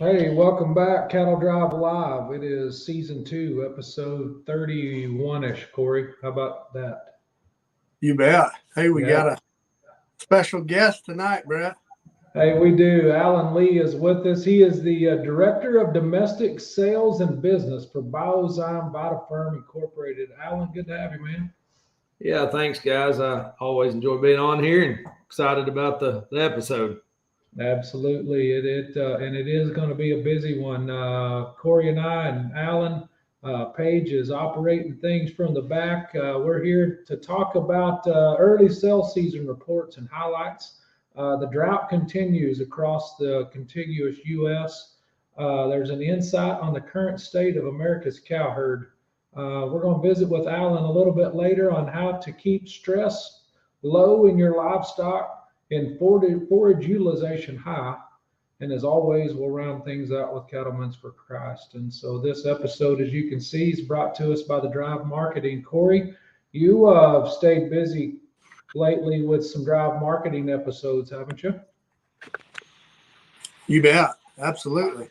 Hey, welcome back, Cattle Drive Live. It is season 2, episode 31-ish, Corey. How about that? You bet. Hey, we Yeah. got a special guest tonight, Brett. Hey, we do. Alan Lee is with us. He is the Director of Domestic Sales and Business for Biozyme VitaFerm Incorporated. Alan, good to have you, man. Yeah, thanks, guys. I always enjoy being on here and excited about the episode. Absolutely, and it is going to be a busy one. Corey and I and Alan Page is operating things from the back. We're here to talk about early sale season reports and highlights. The drought continues across the contiguous U.S. There's an insight on the current state of America's cow herd. We're going to visit with Alan a little bit later on how to keep stress low in your livestock and forage utilization high. And as always, we'll round things out with Cattlemen's for Christ. And so this episode, as you can see, is brought to us by the Drive Marketing. Corey, you have stayed busy lately with some Drive Marketing episodes, haven't you? You bet. Absolutely.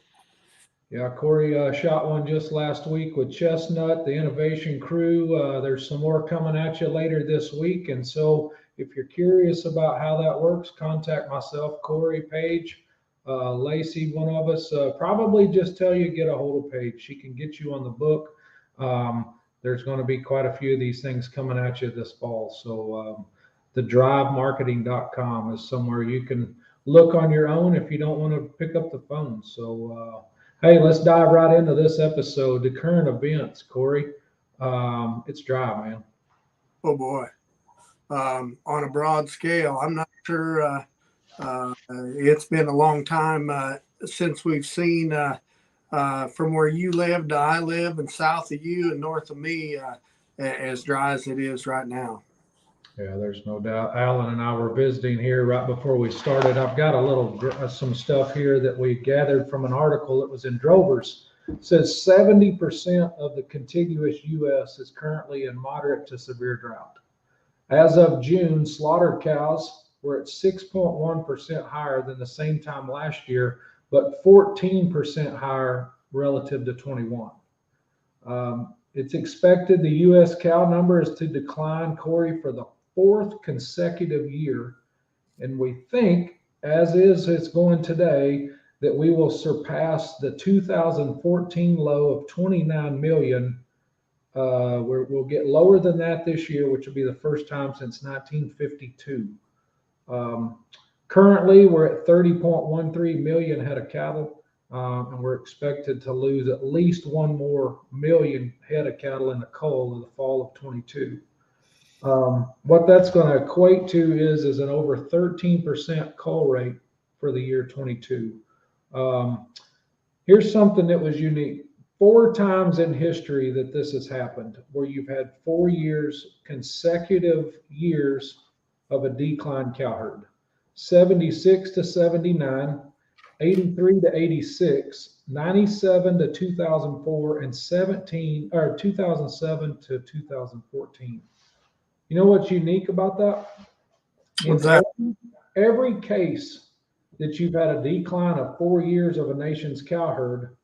Yeah, Corey shot one just last week with Chestnut, the Innovation Crew. There's some more coming at you later this week. And so if you're curious about how that works, contact myself, Corey, Page, Lacey, one of us. Probably just tell you get a hold of Paige. She can get you on the book. There's going to be quite a few of these things coming at you this fall. So the drivemarketing.com is somewhere you can look on your own if you don't want to pick up the phone. So hey, let's dive right into this episode. The current events, Corey. It's dry, man. Oh boy. On a broad scale, I'm not sure. It's been a long time since we've seen from where you live to I live, and south of you and north of me, as dry as it is right now. Yeah, there's no doubt. Alan and I were visiting here right before we started. I've got a little some stuff here that we gathered from an article that was in Drovers. It says 70% of the contiguous U.S. is currently in moderate to severe drought. As of June, slaughter cows were at 6.1% higher than the same time last year, but 14% higher relative to 21. It's expected the U.S. cow number is to decline, Corey, for the 4th consecutive year. And we think, as is it's going today, that we will surpass the 2014 low of 29 million. We'll get lower than that this year, which will be the first time since 1952. Currently, we're at 30.13 million head of cattle, and we're expected to lose at least 1 more million head of cattle in the cull in the fall of 22. What that's going to equate to is an over 13% cull rate for the year 22. Here's something that was unique. 4 times in history that this has happened, where you've had 4 years, consecutive years of a declined cow herd. 76 to 79, 83 to 86, 97 to 2004, and 2007 to 2014. You know what's unique about that? What's that? Every case that you've had a decline of 4 years of a nation's cow herd,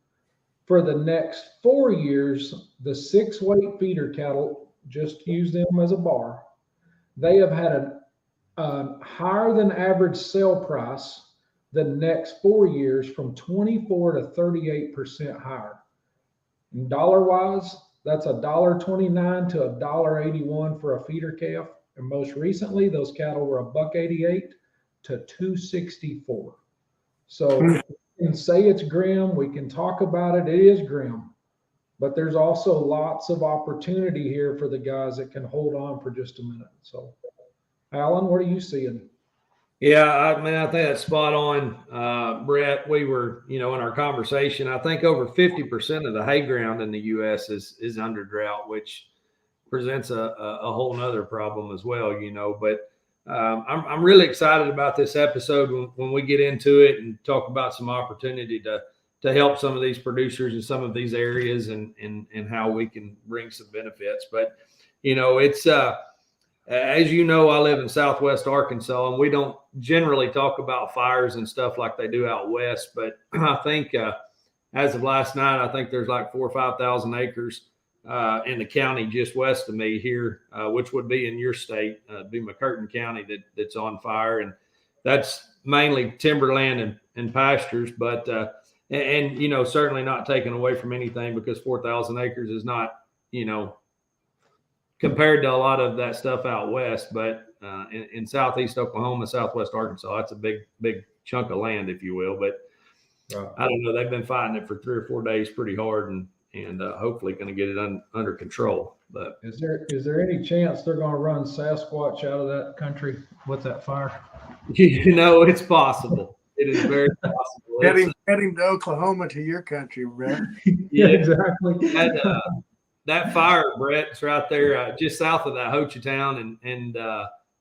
for the next 4 years, the 6-weight feeder cattle, just use them as a bar, they have had a higher than average sale price the next 4 years from 24 to 38% higher. And dollar wise, that's $1.29 to $1.81 for a feeder calf. And most recently, those cattle were $1.88 to $2.64. So we can say it's grim. We can talk about it. It is grim. But there's also lots of opportunity here for the guys that can hold on for just a minute. So, Alan, what are you seeing? Yeah, I think that's spot on, Brett. We were, in our conversation, I think over 50% of the hay ground in the U.S. is under drought, which presents a whole nother problem as well, But I'm really excited about this episode when we get into it and talk about some opportunity to help some of these producers in some of these areas and how we can bring some benefits. But, it's as you know, I live in Southwest Arkansas, and we don't generally talk about fires and stuff like they do out west. But I think as of last night, I think there's like 4,000 or 5,000 acres in the county just west of me here, which would be in your state, be McCurtain County, that's on fire, and that's mainly timberland and pastures. But and you know, certainly not taken away from anything, because 4,000 acres is not, you know, compared to a lot of that stuff out west. But in southeast Oklahoma, southwest Arkansas, that's a big chunk of land, if you will. But I don't know. They've been fighting it for 3 or 4 days pretty hard, and hopefully going to get it under control. But is there any chance they're going to run Sasquatch out of that country with that fire? You know, it's possible. It is very possible. Head him to Oklahoma, to your country, Brett. Yeah, exactly. That fire, Brett, is right there just south of that Hochatown and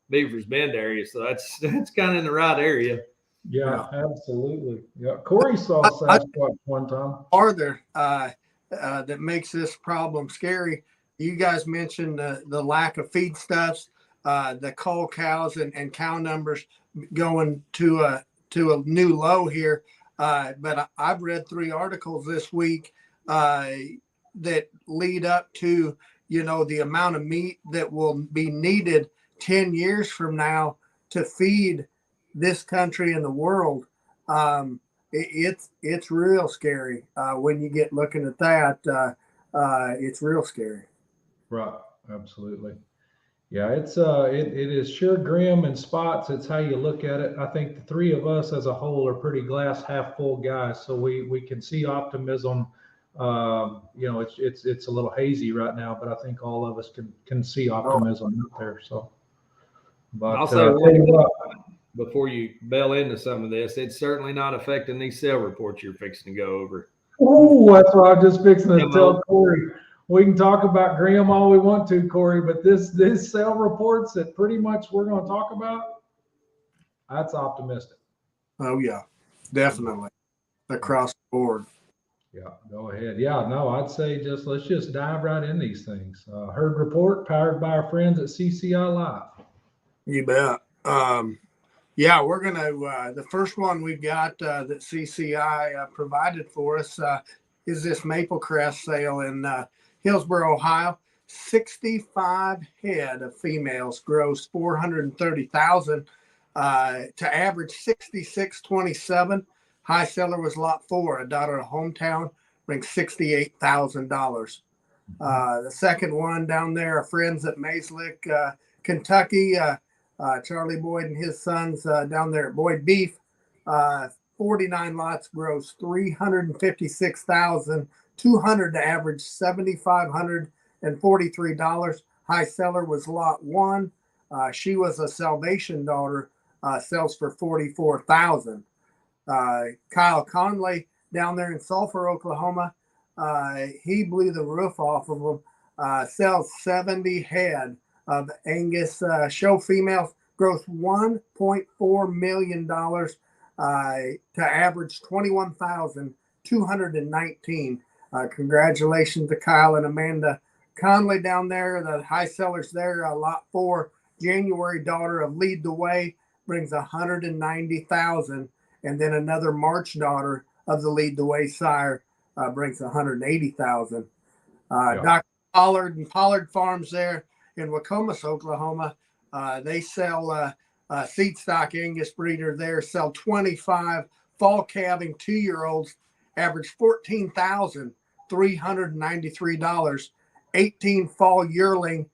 Beaver's Bend area. So that's kind of in the right area. Yeah, absolutely. Yeah, Corey saw Sasquatch one time. Farther that makes this problem scary. You guys mentioned the lack of feedstuffs, the cull cows and cow numbers going to a new low here. But I've read 3 articles this week that lead up to, you know, the amount of meat that will be needed 10 years from now to feed this country and the world. It's real scary when you get looking at that. It's real scary. Right, absolutely. Yeah, it is sure grim in spots. It's how you look at it. I think the 3 of us as a whole are pretty glass half full guys, so we can see optimism. You know, it's a little hazy right now, but I think all of us can see optimism out there. So, but I'll say one thing before you bail into some of this: it's certainly not affecting these sale reports you're fixing to go over. Oh, that's what I'm just fixing to tell Corey. We can talk about Graham all we want to, Corey, but this sale reports that pretty much we're going to talk about, that's optimistic. Oh yeah, definitely across the board. Yeah, go ahead. Yeah, no, I'd say let's just dive right in these things. Herd report powered by our friends at CCI Live. You bet. Yeah, we're going to, the first one we've got that CCI provided for us is this Maple Crest sale in Hillsboro, Ohio. 65 head of females gross $430,000 to average 66.27. High seller was lot 4, a daughter of hometown, brings $68,000. The second one down there, our friends at Mayslick, Kentucky, Charlie Boyd and his sons down there at Boyd Beef, 49 lots gross $356,200 to average $7,543. High seller was lot 1. She was a Salvation daughter, sells for $44,000. Kyle Conley down there in Sulphur, Oklahoma, he blew the roof off of them, sells 70 head of Angus show females, gross $1.4 million to average $21,219. Congratulations to Kyle and Amanda Conley down there. The high sellers there, lot 4, January daughter of Lead the Way, brings $190,000. And then another March daughter of the Lead the Way sire brings $180,000. Dr. Pollard and Pollard Farms there in Wacomas, Oklahoma, they sell seed stock Angus breeder there, sell 25 fall calving 2-year-olds, average $14,393. 18 fall yearling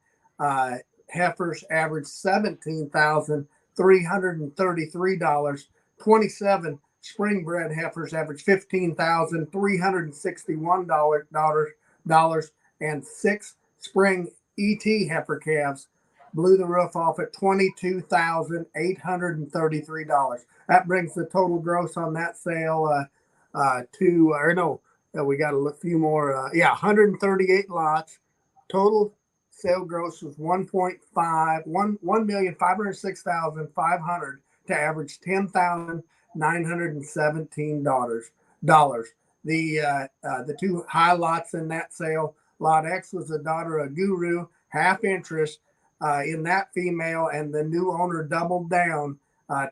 heifers average $17,333. 27 spring bred heifers average $15,361, and 6 spring ET heifer calves blew the roof off at $22,833. That brings the total gross on that sale we got a few more. 138 lots. Total sale gross was $1,506,500 to average $10,917. The 2 high lots in that sale. Lot X was the daughter of Guru, half interest, in that female, and the new owner doubled down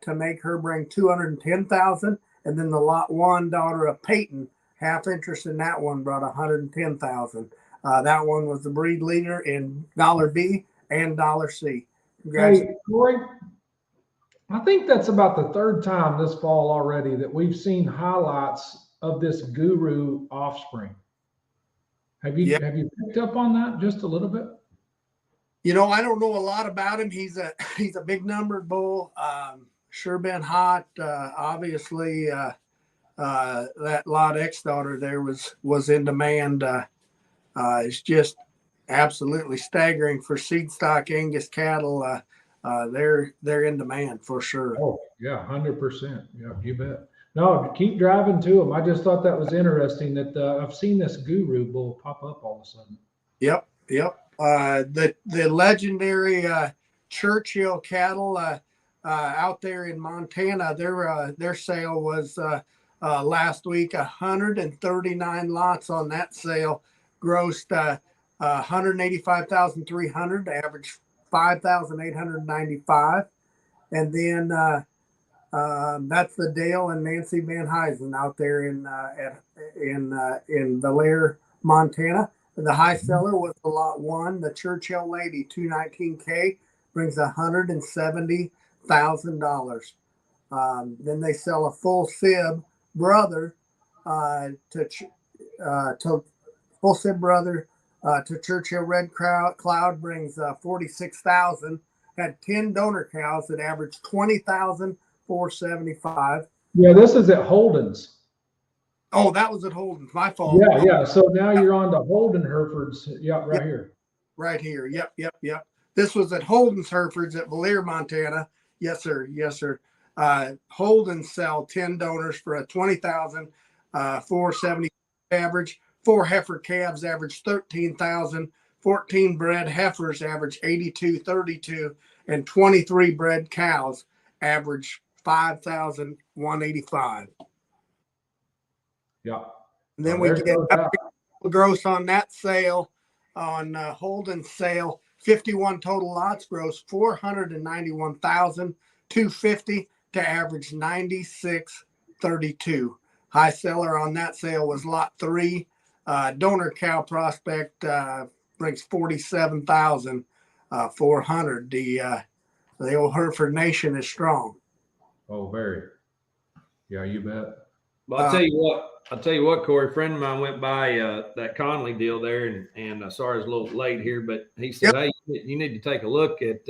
to make her bring 210,000. And then the lot one daughter of Peyton, half interest in that one, brought 110,000. That one was the breed leader in $B and $C. Hey, Corey, I think that's about the third time this fall already that we've seen highlights of this guru offspring. Have you picked up on that just a little bit? You know, I don't know a lot about him. He's a big numbered bull. Sure been hot. Obviously, that lot X daughter there was in demand. It's just absolutely staggering for seed stock Angus cattle. They're in demand for sure. Oh yeah, 100%. Yeah, you bet. No, keep driving to them. I just thought that was interesting that I've seen this guru bull pop up all of a sudden. Yep. The legendary Churchill cattle out there in Montana, their sale was last week 139 lots on that sale, grossed 185,300, average 5,895, and then that's the Dale and Nancy Van Huysen out there in Valere, Montana. The high seller was the lot one, the Churchill Lady 219K, brings $170,000. Then they sell a full sib brother to Churchill Red Cloud, brings 46,000. Had 10 donor cows that averaged 20,475. Yeah, this is at Holden's. Oh, that was at Holden's. My fault. Yeah. So now you're on to Holden Herefords. Yeah, right here. Right here. Yep. This was at Holden's Herefords at Valere, Montana. Yes, sir. Holden sell 10 donors for a 20,470 average. 4 heifer calves average 13,000. 14 bred heifers average 82.32, and 23 bred cows average 5,185. Yeah. And then we get gross on that sale, on Holden's sale. 51 total lots, gross 491,250 to average 96.32. High seller on that sale was lot 3. Donor cow prospect brings 47,400. The old Hereford Nation is strong. Oh, very. Yeah, you bet. Well, I'll tell you what, Corey, a friend of mine went by that Conley deal there, and sorry it's a little late here, but he said, Hey, you need to take a look at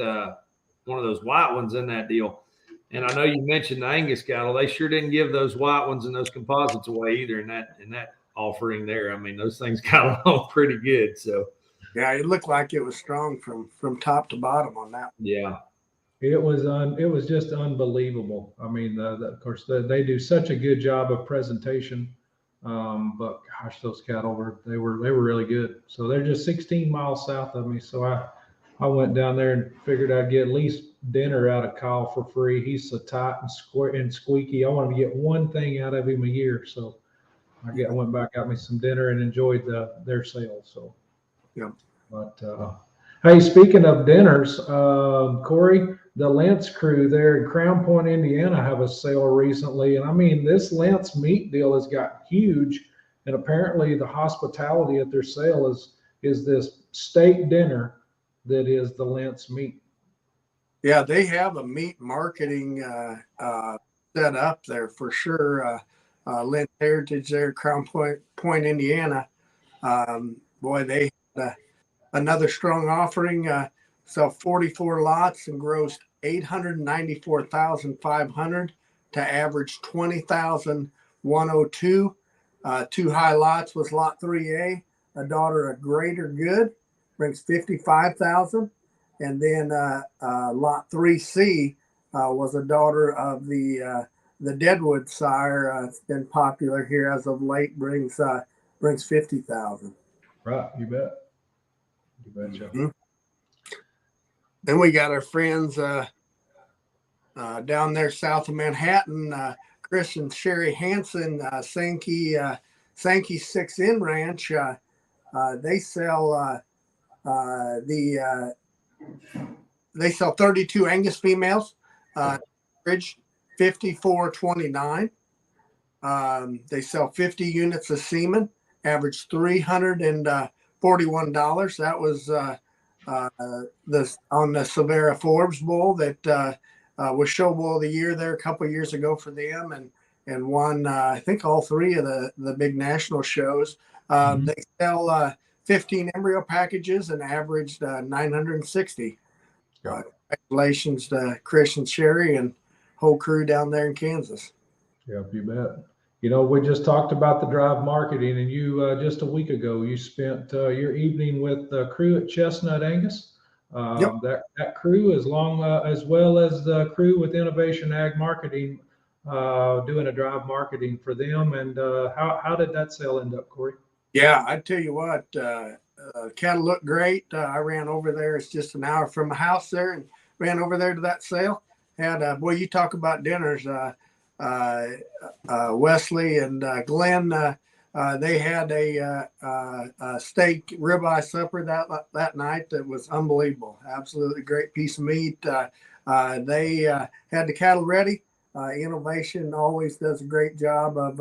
one of those white ones in that deal. And I know you mentioned the Angus cattle. They sure didn't give those white ones and those composites away either in that offering there. I mean, those things got along pretty good. So yeah, it looked like it was strong from top to bottom on that one. Yeah. It was just unbelievable. I mean, of course, they do such a good job of presentation, but gosh, those cattle were really good. So they're just 16 miles south of me. So I went down there and figured I'd get at least dinner out of Kyle for free. He's so tight and squeaky. I wanted to get one thing out of him a year. So I went back, got me some dinner, and enjoyed their sale. So yeah. But hey, speaking of dinners, Corey, the Lentz crew there in Crown Point, Indiana, have a sale recently, and I mean, this Lentz meat deal has got huge, and apparently the hospitality at their sale is this steak dinner that is the Lentz meat. Yeah, they have a meat marketing set up there for sure. Lentz Heritage there, Crown Point, Indiana. Boy, they had another strong offering. Sell 44 lots and grossed 894,500 to average 20,102. 2 high lots was lot 3A, a daughter of Greater Good, brings 55,000, and then lot 3C was a daughter of the Deadwood sire. It's been popular here as of late. Brings 50,000. Right, you bet. You betcha. Mm-hmm. Then we got our friends down there south of Manhattan, Chris and Sherry Hansen, Sankey 6N Ranch. They sell the they sell 32 Angus females, average 54.29. They sell 50 units of semen, average $341. That was on the Silvera Forbes bull that was show bull of the year there a couple of years ago for them, and won I think all three of the big national shows. They sell 15 embryo packages and averaged 960. Congratulations to Chris and Sherry and whole crew down there in Kansas. Yep, you bet. We just talked about the drive marketing, and you just a week ago you spent your evening with the crew at Chestnut Angus. Yep. That crew, as well as the crew with Innovation Ag Marketing, doing a drive marketing for them. And how did that sale end up, Corey? Yeah, I tell you what, cattle look great. I ran over there. It's just an hour from my house there, and ran over there to that sale. Had boy, you talk about dinners. Wesley and Glenn, they had a steak ribeye supper that night that was unbelievable. Absolutely great piece of meat. They had the cattle ready. Innovation always does a great job of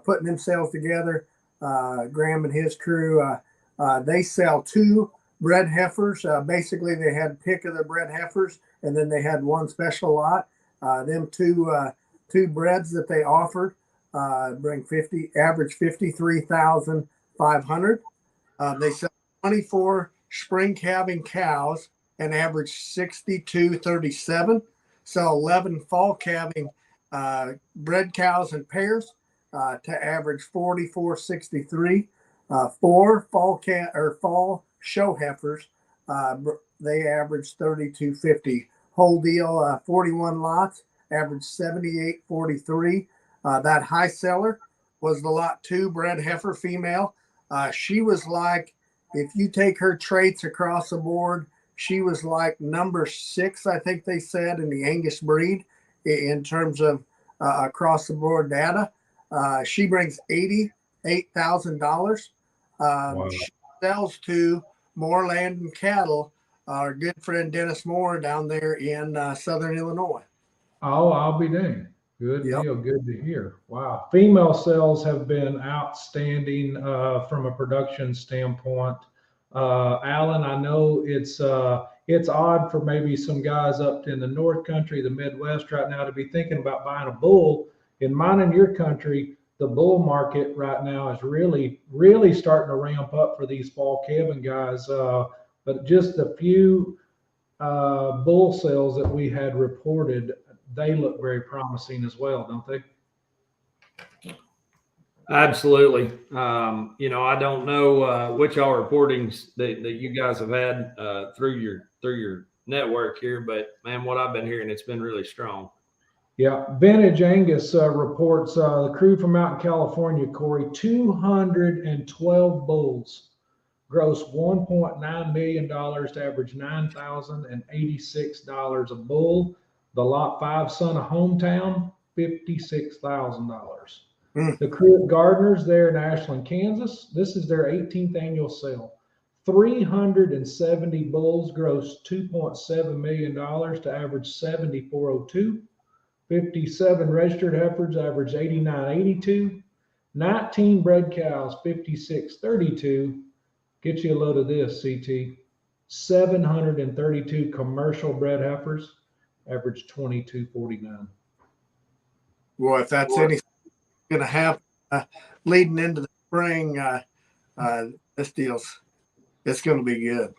putting themselves together. Graham and his crew, they sell 2 bred heifers. Basically, they had pick of the bred heifers, and then they had one special lot. Them two breds that they offered bring average 53,500. They sell 24 spring calving cows and average 62.37. Sell 11 fall calving bred cows and pairs to average 44.63. 4 fall show heifers, they average 32.50. Whole deal, 41 lots, average 78.43. That high seller was the lot 2 bred heifer female. She was like, if you take her traits across the board, she was like number 6, I think they said, in the Angus breed in terms of across the board data. She brings $88,000. Wow. She sells to More Land and Cattle, our good friend Dennis Moore down there in Southern Illinois. Oh, I'll be dang. Good Yep. deal. Good to hear. Wow. Female sales have been outstanding from a production standpoint. Alan, I know it's odd for maybe some guys up in the North Country, the Midwest right now, to be thinking about buying a bull. In mine and your country, the bull market right now is really, really starting to ramp up for these fall calving guys. But just a few bull sales that we had reported, they look very promising as well, don't they? Absolutely. I don't know which all reportings that you guys have had through your network here, but man, what I've been hearing, it's been really strong. Yeah, Vintage Angus reports the crew from out in California, Corey, 212 bulls, gross $1.9 million to average $9,086 a bull. The lot 5 son of hometown, $56,000. The crew at Gardner's there in Ashland, Kansas, this is their 18th annual sale. 370 bulls, gross $2.7 million to average $74.02. 57 registered heifers, average $89.82. 19 bred cows, $56.32. Get you a load of this, CT. 732 commercial bred heifers, average $22.49. Well, if that's anything going to happen leading into the spring, this it's going to be good.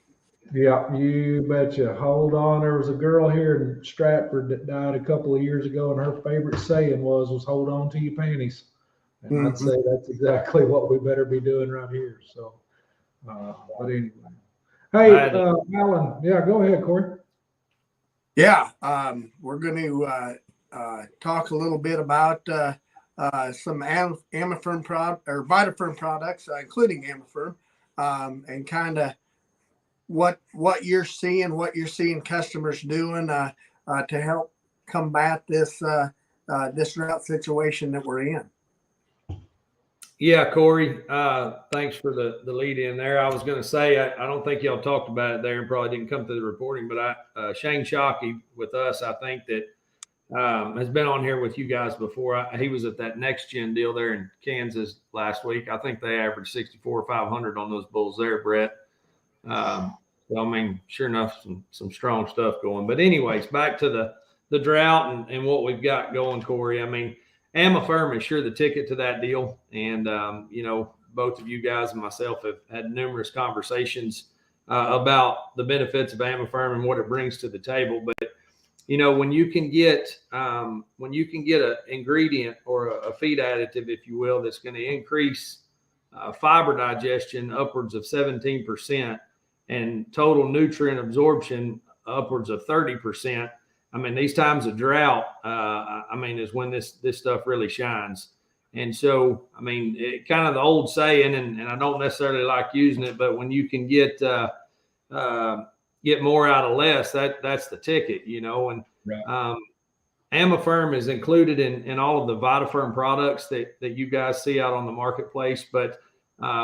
Yeah, you betcha. Hold on. There was a girl here in Stratford that died a couple of years ago, and her favorite saying was hold on to your panties. And I'd say that's exactly what we better be doing right here. So, but anyway. Hey, Alan, yeah, go ahead, Corey. Yeah, we're going to talk a little bit about some VitaFerm products, including Amaferm, and kind of what you're seeing customers doing to help combat this drought situation that we're in. Yeah, Corey, thanks for the lead in there. I was going to say, I don't think y'all talked about it there and probably didn't come to the reporting, but Shane Shockey with us, I think that has been on here with you guys before. He was at that Next Gen deal there in Kansas last week. I think they averaged 64,500 on those bulls there, Brett. So, I mean, sure enough, some strong stuff going. But anyways, back to the drought and what we've got going, Corey. I mean, AmaFerm is sure the ticket to that deal. And, both of you guys and myself have had numerous conversations about the benefits of AmaFerm and what it brings to the table. But, when you can get an ingredient or a feed additive, if you will, that's going to increase fiber digestion upwards of 17% and total nutrient absorption upwards of 30%. I mean, these times of drought, is when this stuff really shines. And so, I mean, it kind of the old saying, and I don't necessarily like using it, but when you can get more out of less, that's the ticket, And Right. AmaFerm is included in all of the VitaFerm products that you guys see out on the marketplace, but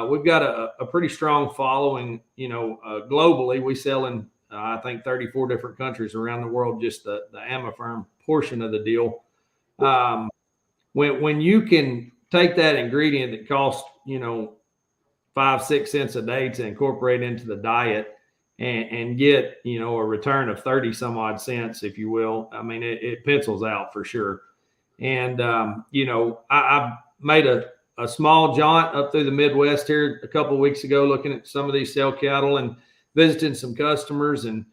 we've got a pretty strong following, globally. We sell in, I think, 34 different countries around the world, just the AmaFerm portion of the deal. When you can take that ingredient that costs, 5-6 cents a day to incorporate into the diet and get, a return of 30 some odd cents, if you will, I mean, it pencils out for sure. And, I made a small jaunt up through the Midwest here a couple of weeks ago, looking at some of these sale cattle and visiting some customers. And,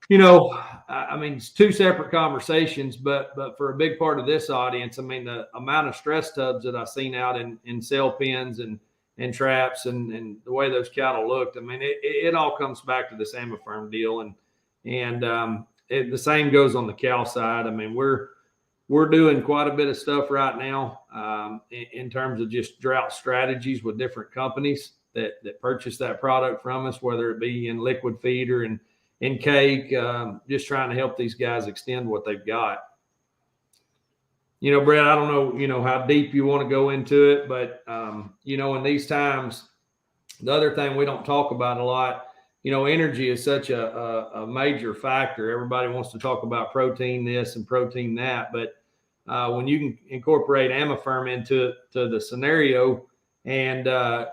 it's two separate conversations, but for a big part of this audience, I mean, the amount of stress tubs that I've seen out in sale pens and traps and the way those cattle looked, I mean, it all comes back to this AmaFerm deal. And the same goes on the cow side. I mean, we're doing quite a bit of stuff right now in terms of just drought strategies with different companies that purchase that product from us, whether it be in liquid feed or in cake, just trying to help these guys extend what they've got. Brett, I don't know, how deep you want to go into it, but, in these times, the other thing we don't talk about a lot, energy is such a major factor. Everybody wants to talk about protein this and protein that, but when you can incorporate AmaFerm into the scenario and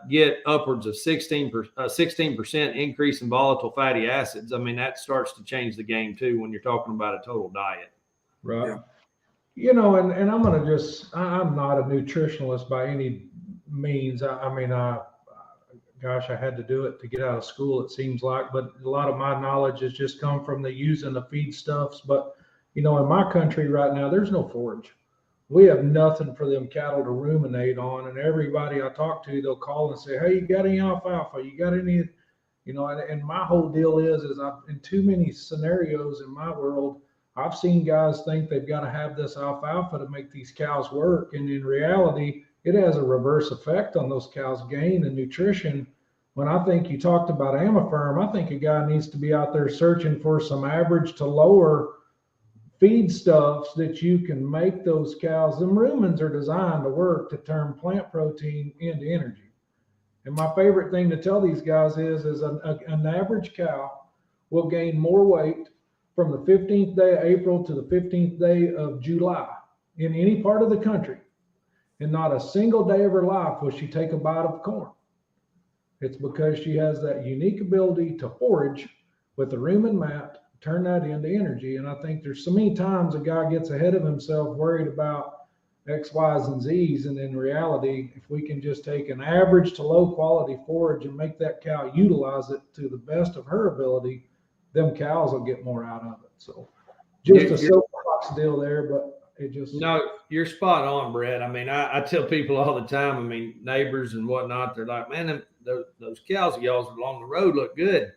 get upwards of 16% increase in volatile fatty acids, I mean, that starts to change the game too when you're talking about a total diet. Right. Yeah. And I'm going to I'm not a nutritionalist by any means. Gosh, I had to do it to get out of school, it seems like, but a lot of my knowledge has just come from the using the feedstuffs. But, in my country right now, there's no forage. We have nothing for them cattle to ruminate on. And everybody I talk to, they'll call and say, hey, you got any alfalfa? You got any, and my whole deal is in too many scenarios in my world, I've seen guys think they've got to have this alfalfa to make these cows work. And in reality, it has a reverse effect on those cows' gain and nutrition. When I think you talked about AmaFerm, I think a guy needs to be out there searching for some average to lower feedstuffs that you can make those cows. Them rumens are designed to work to turn plant protein into energy. And my favorite thing to tell these guys is an average cow will gain more weight from the 15th day of April to the 15th day of July in any part of the country. And not a single day of her life will she take a bite of corn. It's because she has that unique ability to forage with the rumen mat, turn that into energy. And I think there's so many times a guy gets ahead of himself worried about X, Y's, and Z's. And in reality, if we can just take an average to low quality forage and make that cow utilize it to the best of her ability, them cows will get more out of it. So just a soapbox deal there, but it just. No, you're spot on, Brett. I mean, I tell people all the time, I mean, neighbors and whatnot, they're like, man, those cows of y'all's along the road look good.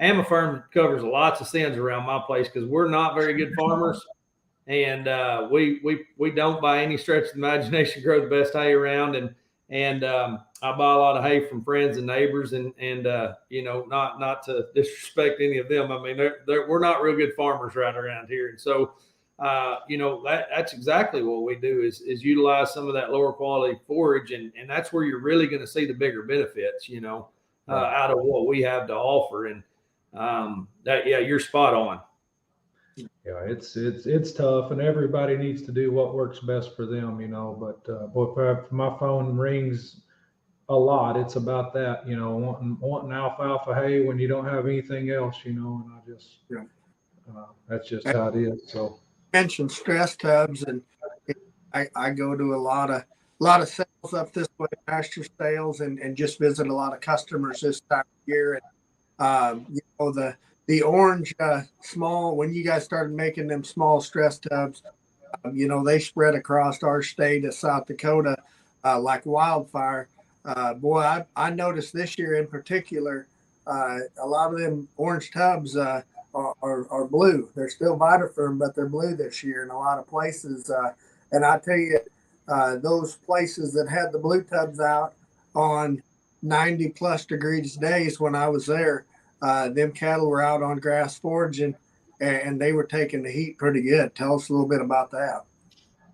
AmaFerm covers lots of sins around my place because we're not very good farmers. And we don't by any stretch of the imagination grow the best hay around. And I buy a lot of hay from friends and neighbors and not to disrespect any of them. I mean, we're not real good farmers right around here. And so That's exactly what we do is utilize some of that lower quality forage, and that's where you're really going to see the bigger benefits, out of what we have to offer. And you're spot on. Yeah, it's tough, and everybody needs to do what works best for them, But if my phone rings a lot, it's about that, wanting alfalfa hay when you don't have anything else, and I just that's just how it is. So Mentioned stress tubs, and I go to a lot of sales up this way, pasture sales, and just visit a lot of customers this time of year. And the orange small, when you guys started making them small stress tubs, they spread across our state of South Dakota like wildfire. Boy, I noticed this year in particular, a lot of them orange tubs are blue. They're still VitaFerm, but they're blue this year in a lot of places. And I tell you, those places that had the blue tubs out on 90 plus degrees days when I was there, them cattle were out on grass foraging, and they were taking the heat pretty good. Tell us a little bit about that.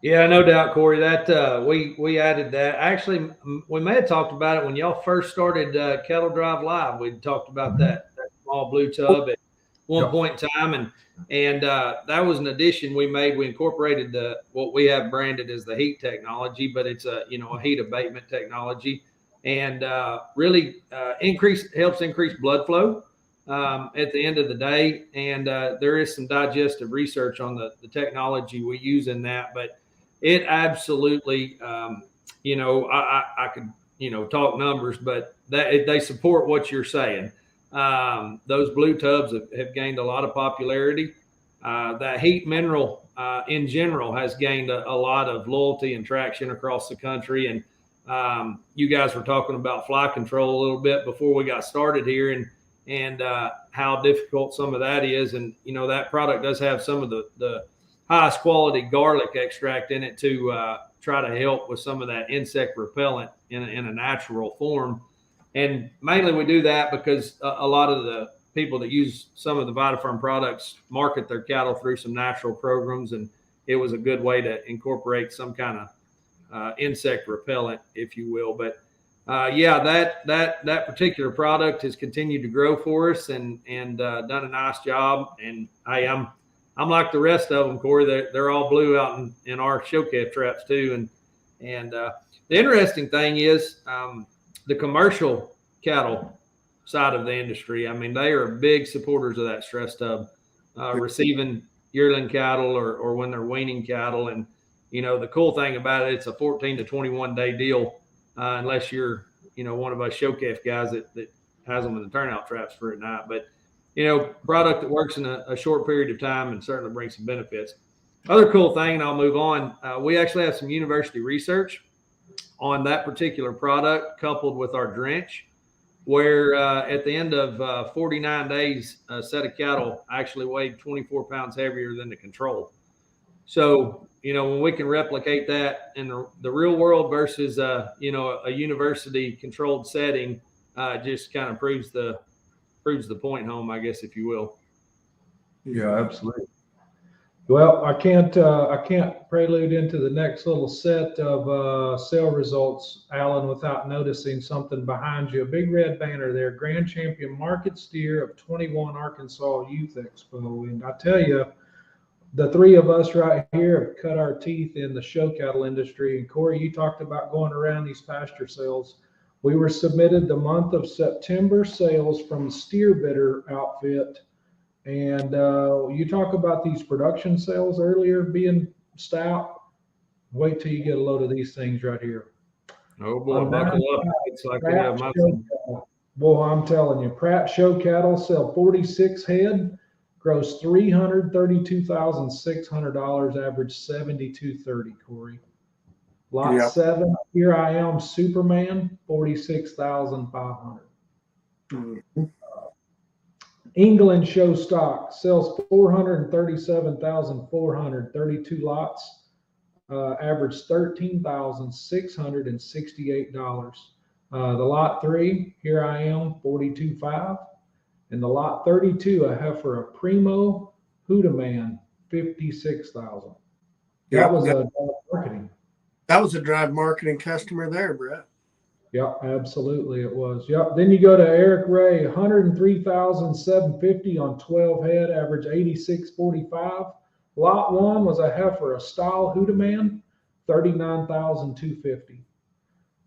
Yeah, no doubt, Corey. That we added that. Actually, we may have talked about it when y'all first started Cattle Drive Live. We talked about that small blue tub at one point in time, and that was an addition we made. We incorporated what we have branded as the heat technology, but it's a heat abatement technology, and really helps increase blood flow at the end of the day. And there is some digestive research on the technology we use in that, but it absolutely, I could, talk numbers, but they support what you're saying. Those blue tubs have gained a lot of popularity. That heat mineral in general has gained a lot of loyalty and traction across the country. And you guys were talking about fly control a little bit before we got started here, and how difficult some of that is. And, that product does have some of the highest quality garlic extract in it to try to help with some of that insect repellent in a natural form. And mainly we do that because a lot of the people that use some of the VitaFerm products market their cattle through some natural programs, and it was a good way to incorporate some kind of insect repellent, if you will. But that particular product has continued to grow for us and done a nice job. And I'm like the rest of them, Corey. They're all blue out in our show calf traps too. And the interesting thing is the commercial cattle side of the industry. I mean, they are big supporters of that stress tub, receiving yearling cattle or when they're weaning cattle. And, the cool thing about it, it's a 14 to 21 day deal, unless you're, one of us show calf guys that has them in the turnout traps for at night. But, product that works in a short period of time and certainly brings some benefits. Other cool thing, and I'll move on. We actually have some university research on that particular product coupled with our drench, where at the end of 49 days, a set of cattle actually weighed 24 pounds heavier than the control. So, when we can replicate that in the real world versus, a university controlled setting, just kind of proves the point home, I guess, if you will. Yeah, absolutely. Well, I can't prelude into the next little set of sale results, Alan, without noticing something behind you. A big red banner there, Grand Champion Market Steer of 21 Arkansas Youth Expo. And I tell you, the three of us right here have cut our teeth in the show cattle industry. And Corey, you talked about going around these pasture sales. We were submitted the month of September sales from the Steer Bidder outfit. And you talk about these production sales earlier being stout. Wait till you get a load of these things right here. Oh boy, buckle up. It's like we have my Boy, I'm telling you, Pratt show cattle sell 46 head, gross $332,600, average $72.30, Corey. Lot 7, Here I Am Superman, 46,500. Mm-hmm. England show stock sells 437,400, 32 lots, average $13,668. The lot 3, Here I Am, 42.5, and the lot 32, a heifer, a Primo Hoodaman, $56,000. Yeah, That was a marketing. that was a drive marketing customer there, Brett. Yep, absolutely it was. Yep. Then you go to Eric Ray, 103,750 on 12 head, average 86.45. Lot one was a heifer, a style Hoodaman, 39,250.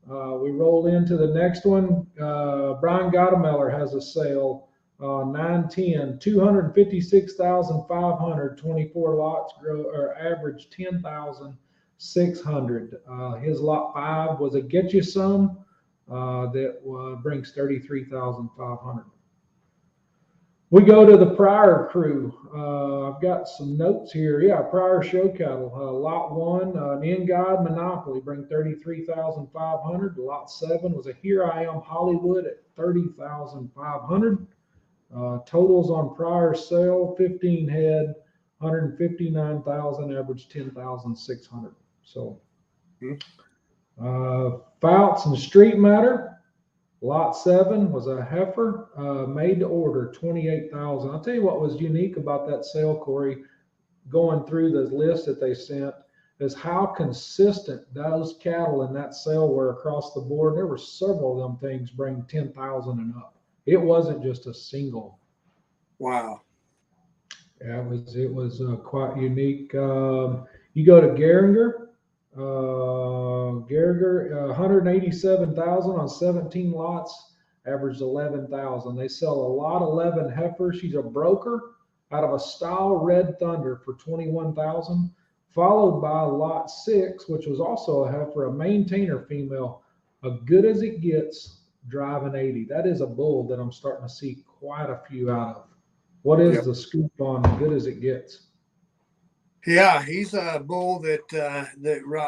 We roll into the next one. Brian Gottemeller has a sale, 910, 256,500, 24 lots, or average 10,600. His lot five was a get you some. That brings 33,500. We go to the Pryor crew. I've got some notes here. Yeah, Pryor show cattle. Lot one, an in-guide monopoly, bring 33,500. Lot seven was a Here I Am Hollywood at 30,500. Totals on Pryor sale, 15 head, 159,000, average 10,600. So. Fouts and Street Matter, lot 7 was a heifer, made to order, 28,000. I'll tell you what was unique about that sale, Corey, going through the list that they sent, is how consistent those cattle in that sale were across the board. There were several of them things bring 10,000 and up. It wasn't just a single. Wow. Yeah, it was quite unique. You go to Geringer. Geringer, 187,000 on 17 lots, averaged 11,000. They sell a lot 11 heifer. She's a broker out of a style Red Thunder for 21,000, followed by lot 6, which was also a heifer, a maintainer female, a good as it gets, driving 80. That is a bull that I'm starting to see quite a few out of. What is the scoop on good as it gets? Yeah, he's a bull that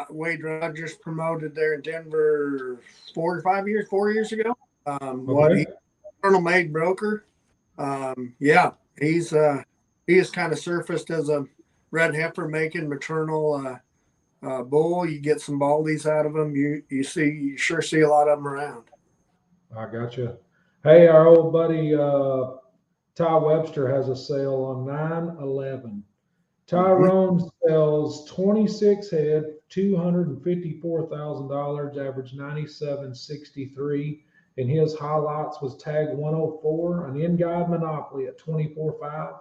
Wade Rogers promoted there in Denver 4 years ago. What he Colonel Made broker. He has kind of surfaced as a red heifer making maternal bull. You get some baldies out of them. You sure see a lot of them around. I got you. Hey, our old buddy Ty Webster has a sale on 911. Tyrone sells 26 head, $254,000, average 97.63. And his highlights was tag 104, an in-guide monopoly at 24.5,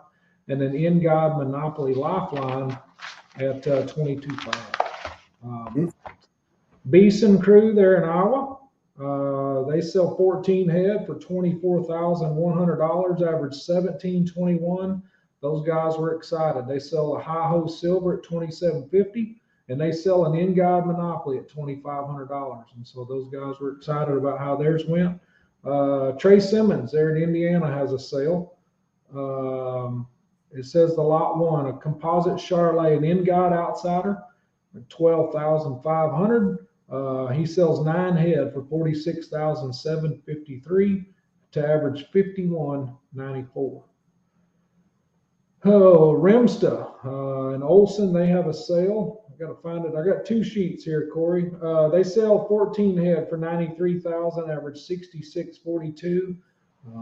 and an in-guide monopoly lifeline at 22.5. Beeson crew there in Iowa. They sell 14 head for $24,100, average 17.21. Those guys were excited. They sell a Hi-Ho Silver at $27.50, and they sell an in-guide monopoly at $2,500. And so those guys were excited about how theirs went. Trey Simmons there in Indiana has a sale. It says the lot 1, a composite Charolais, an in-guide outsider, at $12,500. He sells 9 head for $46,753 to average $51.94. Oh, Remsta and Olson, they have a sale. I got to find it. I got 2 sheets here, Corey. They sell 14 head for $93,000, average $66.42.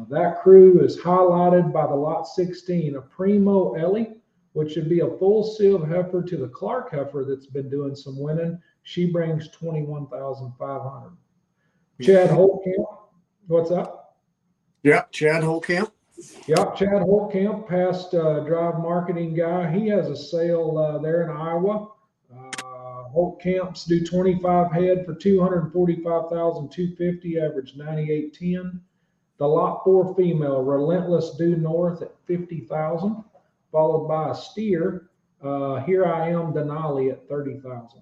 That crew is highlighted by the lot 16, a Primo Ellie, which should be a full sieve heifer to the Clark heifer that's been doing some winning. She brings 21,500. Chad Holtcamp, what's up? Yeah, Chad Holtcamp. Yep, Chad Holtcamp, past drive marketing guy. He has a sale there in Iowa. Holtcamps do 25 head for $245,250, average 98.10. The lot 4 female, Relentless due north at 50,000, followed by a steer, Here I Am Denali at 30,000.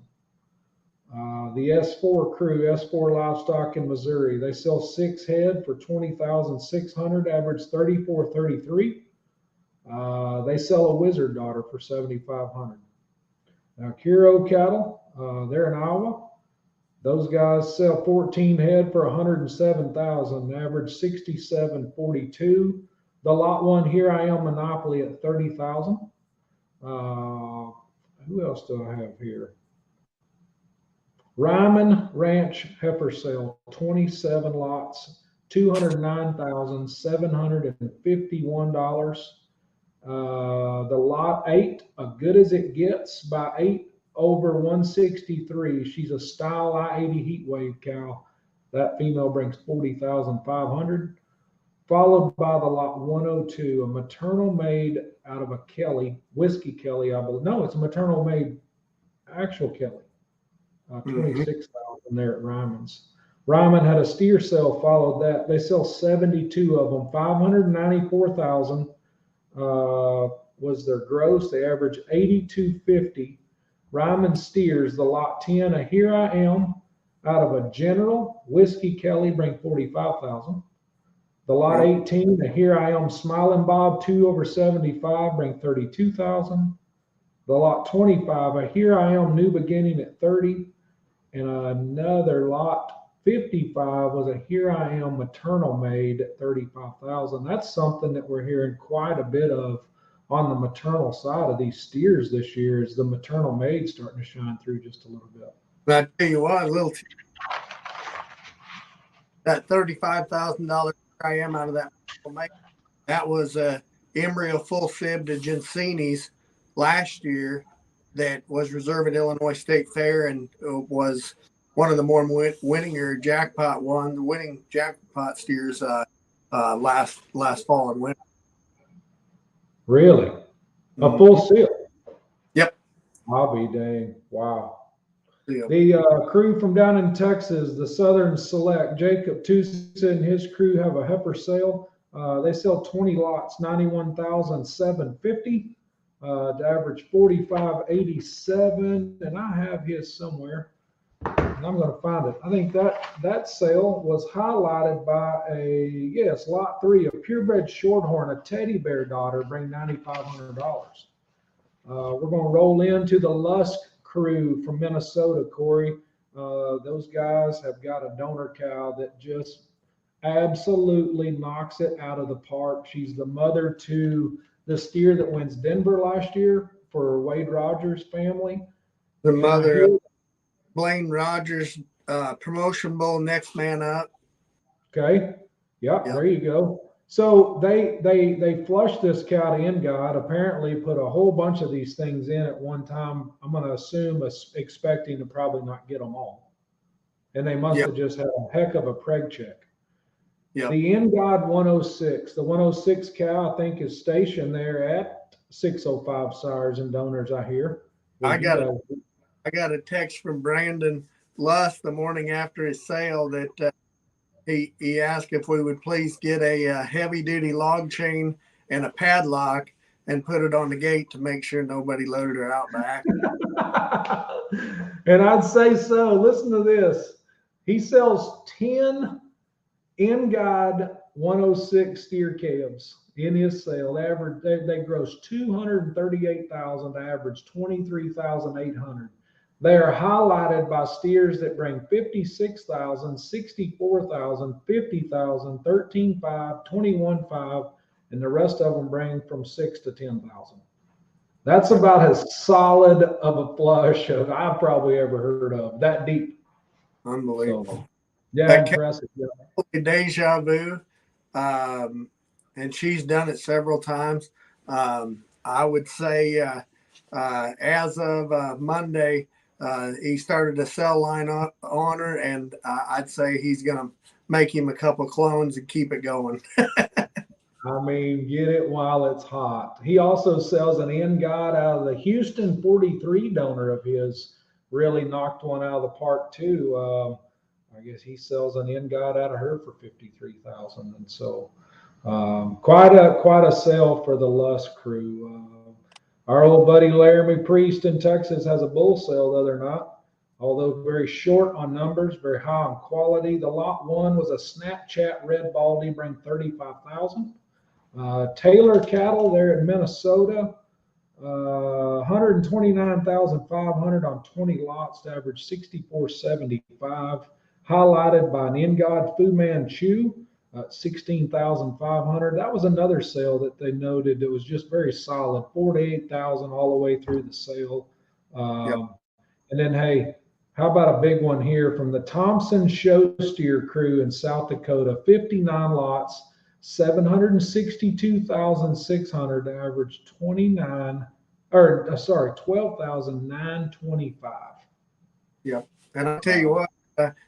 The S4 crew, S4 Livestock in Missouri, they sell 6 head for $20,600, average 34.33. They sell a Wizard Daughter for $7,500. Now, Curo cattle, they're in Iowa. Those guys sell 14 head for $107,000, average 67.42. The lot 1, Here I Am Monopoly at 30,000. Who else do I have here? Ryman Ranch heifer sale, 27 lots, $209,751. The lot 8, a good as it gets by 8 over 163. She's a style I-80 heat wave cow. That female brings 40,500. Followed by the lot 102, a maternal maid out of a Kelly, Whiskey Kelly, I believe. No, it's a maternal maid, actual Kelly. 26,000 there at Ryman's. Ryman had a steer sale, followed that. They sell 72 of them. 594,000 was their gross. They average 82.50. Ryman steers, the lot 10, a Here I Am out of a General, Whiskey Kelly, bring 45,000. The lot 18, a Here I Am Smiling Bob, 2 over 75, bring 32,000. The lot 25, a Here I Am New Beginning at 30. And another lot 55 was a Here I Am Maternal Maid at 35,000. That's something that we're hearing quite a bit of on the maternal side of these steers this year, is the maternal maid starting to shine through just a little bit. But I tell you what, that $35,000 I am out of that was a embryo full sib to Gensini's last year that was reserved at Illinois State Fair and was one of the more winning jackpot steers last fall and winter. Really? A full seal? Yep. I'll be dang. Wow. Yep. The crew from down in Texas, the Southern Select, Jacob Tusa and his crew have a heifer sale. They sell 20 lots, 91,750. To average 45.87, and I have his somewhere, and I'm going to find it. I think that sale was highlighted by lot 3, a purebred shorthorn, a teddy bear daughter, bring $9,500. We're going to roll into the Lusk crew from Minnesota, Corey. Those guys have got a donor cow that just absolutely knocks it out of the park. She's the mother to the steer that wins Denver last year for Wade Rogers' family. The mother of Blaine Rogers, promotion bull, next man up. Okay. Yep. There you go. So they flushed this cow to end God, apparently put a whole bunch of these things in at one time. I'm going to assume expecting to probably not get them all. And they must have just had a heck of a preg check. Yep. The End God 106, the 106 cow, I think, is stationed there at 605 sires and donors, I hear. I got a text from Brandon Lusk the morning after his sale that he asked if we would please get a heavy-duty log chain and a padlock and put it on the gate to make sure nobody loaded her out back. And I'd say so. Listen to this. He sells 10 End God 106 steer calves in his sale. They gross 238,000 to average 23,800. They are highlighted by steers that bring 56,000, 64,000, 50,000, 13,500, 21,500, and the rest of them bring from 6,000 to 10,000. That's about as solid of a flush as I've probably ever heard of. That deep. Unbelievable. So, yeah, impressive. Yeah. Deja vu, and she's done it several times. I would say as of Monday, he started a cell line on her, and I'd say he's going to make him a couple clones and keep it going. I mean, get it while it's hot. He also sells an End God out of the Houston 43 donor of his. Really knocked one out of the park too. I guess he sells an End God out of her for 53,000, and so quite a sale for the Lusk crew. Our old buddy Laramie Priest in Texas has a bull sale the other night, although very short on numbers, very high on quality. The lot 1 was a Snapchat red baldy, bring 35,000. Taylor cattle there in Minnesota, 129,500 on 20 lots to average 64.75. Highlighted by an End God Fu Manchu, 16,500. That was another sale that they noted that was just very solid, 48,000 all the way through the sale. And then, hey, how about a big one here from the Thompson Show Steer crew in South Dakota, 59 lots, $762,600 to average 12,925. Yep. And I'll tell you what,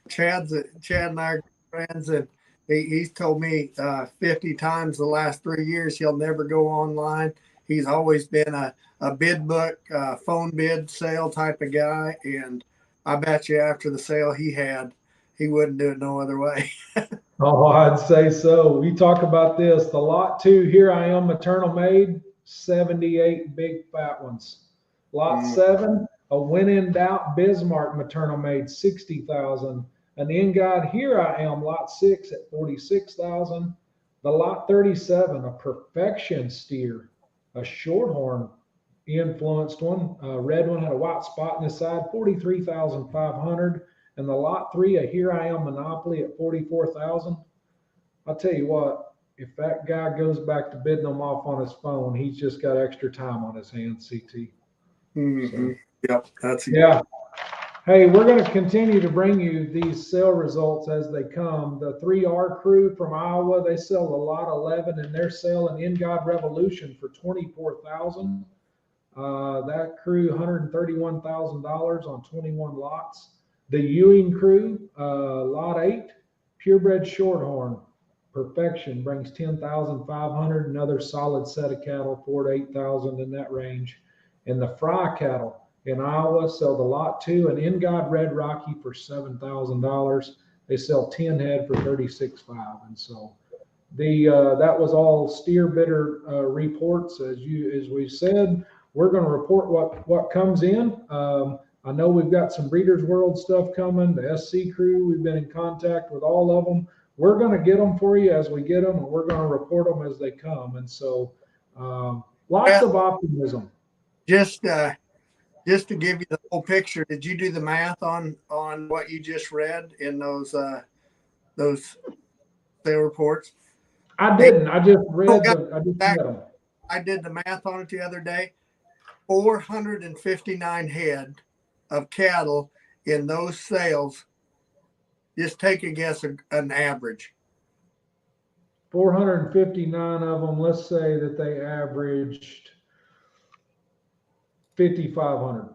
Chad and I are friends, and he's told me 50 times the last 3 years he'll never go online. He's always been a bid book, phone bid sale type of guy. And I bet you after the sale he wouldn't do it no other way. Oh, I'd say so. We talk about this. The lot 2, Here I Am maternal made, 78 big fat ones. Lot 7, a When in Doubt Bismarck maternal made, 60,000. An In God Here I Am, lot 6 at 46,000. The lot 37, a Perfection steer, a Shorthorn influenced one, a red one, had a white spot in the side, 43,500. And the lot 3, a Here I Am Monopoly at 44,000. I'll tell you what, if that guy goes back to bidding them off on his phone, he's just got extra time on his hands, CT. Mm-hmm. So, yep, that's yeah. Hey, we're going to continue to bring you these sale results as they come. The 3R crew from Iowa, they sell a lot 11, and they're selling In God Revolution for $24,000. That crew, $131,000 on 21 lots. The Ewing crew, lot 8, purebred Shorthorn, Perfection brings 10,500. Another solid set of cattle, 4,000 to 8,000 in that range. And the Fry cattle in Iowa sell the lot 2, an In God Red Rocky for $7,000. They sell 10 head for $36,500. And so that was all steer bidder reports. As we said, we're going to report what comes in. I know we've got some Breeders' World stuff coming. The SC crew, we've been in contact with all of them. We're going to get them for you as we get them, and we're going to report them as they come. And so lots of optimism. Just to give you the whole picture, did you do the math on what you just read in those sale reports? I didn't. I just read them. I did the math on it the other day. 459 head of cattle in those sales. Just take a guess, an average. 459 of them. Let's say that they averaged 5,500.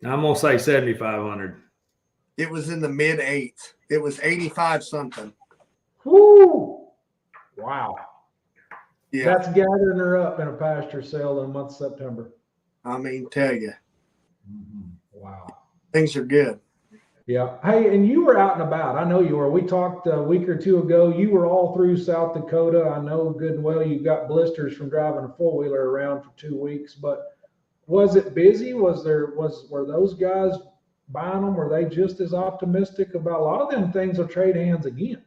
I'm gonna say 7,500. It was in the mid 8s. It was 85 something. Woo! Wow. Yeah. That's gathering her up in a pasture sale in the month of September. I mean, tell you. Mm-hmm. Wow. Things are good. Yeah. Hey, and you were out and about. I know you were. We talked a week or two ago. You were all through South Dakota. I know good and well you got blisters from driving a four-wheeler around for 2 weeks, but was it busy? Were those guys buying them? Were they just as optimistic about a lot of them things will trade hands again?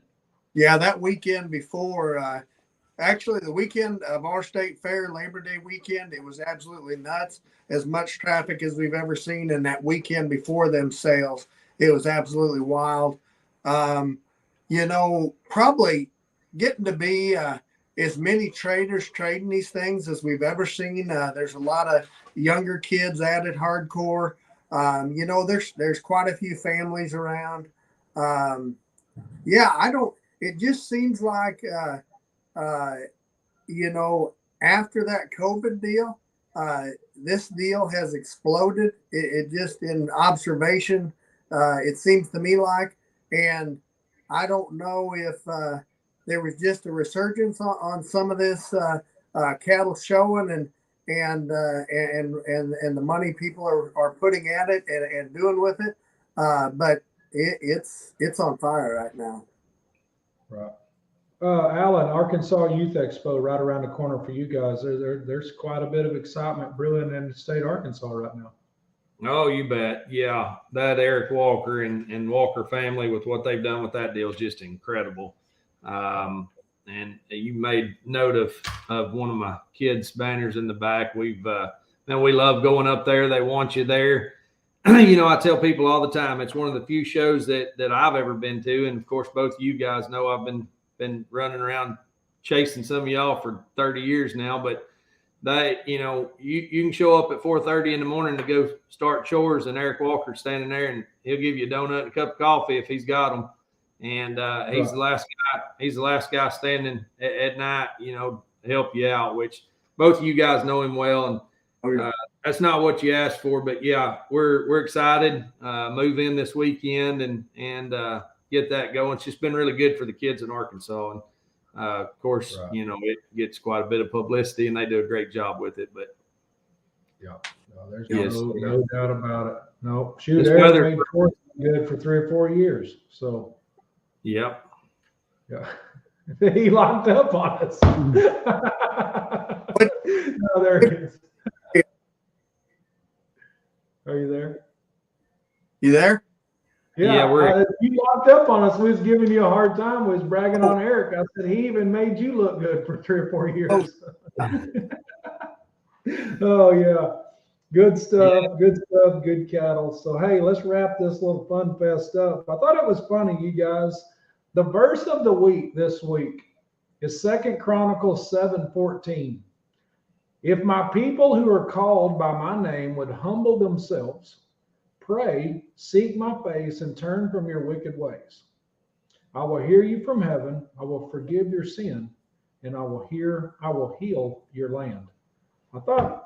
Yeah, that weekend before, actually the weekend of our state fair, Labor Day weekend, it was absolutely nuts. As much traffic as we've ever seen. And that weekend before them sales, it was absolutely wild. Probably getting to be as many traders trading these things as we've ever seen. There's a lot of younger kids added hardcore. There's quite a few families around. It just seems like, after that COVID deal, this deal has exploded. It just in observation, it seems to me like, and I don't know if there was just a resurgence on some of this cattle showing and the money people are putting at it and doing with it, but it's on fire right now. Right. Alan, Arkansas Youth Expo right around the corner for you guys. There's quite a bit of excitement brewing in the state of Arkansas right now. Oh, you bet. Yeah, that Eric Walker and Walker family with what they've done with that deal is just incredible. And you made note of one of my kids' banners in the back. We love going up there. They want you there. I tell people all the time, it's one of the few shows that I've ever been to. And of course, both of you guys know I've been running around chasing some of y'all for 30 years now, but you can show up at 4:30 in the morning to go start chores and Eric Walker's standing there and he'll give you a donut and a cup of coffee if he's got them. and he's the last guy. He's the last guy standing at night, to help you out. Which both of you guys know him well, and that's not what you asked for. But yeah, we're excited. Move in this weekend and get that going. It's just been really good for the kids in Arkansas, and of course, it gets quite a bit of publicity, and they do a great job with it. But there's no doubt about it. No, shoot, Eric made good for 3 or 4 years. So, yeah, he locked up on us. No, there he is. Are you there? You there? Yeah, you locked up on us. We was giving you a hard time. We was bragging on Eric. I said he even made you look good for 3 or 4 years. Oh yeah. Good stuff, good cattle. So, hey, let's wrap this little fun fest up. I thought it was funny, you guys. The verse of the week this week is 2 Chronicles 7:14. If my people who are called by my name would humble themselves, pray, seek my face, and turn from your wicked ways, I will hear you from heaven, I will forgive your sin, and I will heal your land. I thought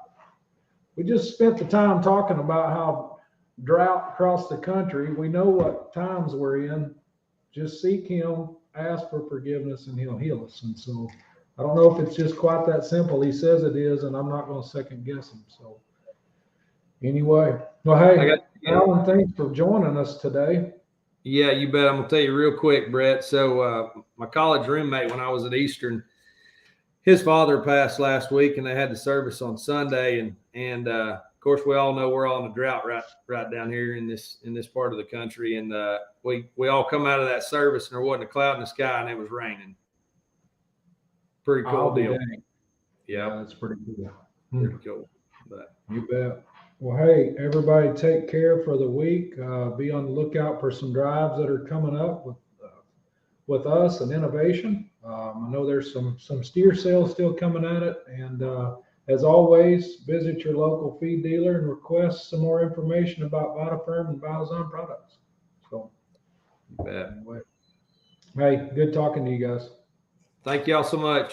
we just spent the time talking about how drought across the country. We know what times we're in. Just seek him, ask for forgiveness, and he'll heal us. And so I don't know if it's just quite that simple. He says it is, and I'm not going to second guess him. So anyway, well, hey, Alan, thanks for joining us today. Yeah, you bet. I'm going to tell you real quick, Brett. So my college roommate when I was at Eastern, his father passed last week, and they had the service on Sunday. And of course, we all know we're all in a drought right down here in this part of the country. And we all come out of that service, and there wasn't a cloud in the sky, and it was raining. Pretty cool deal. Yeah, that's pretty cool. Pretty cool. But you bet. Well, hey, everybody, take care for the week. Be on the lookout for some drives that are coming up with us and innovation. I know there's some steer sales still coming at it. And as always, visit your local feed dealer and request some more information about VitaFerm and Biozyme products. So, you bet. Anyway. Hey, good talking to you guys. Thank y'all so much.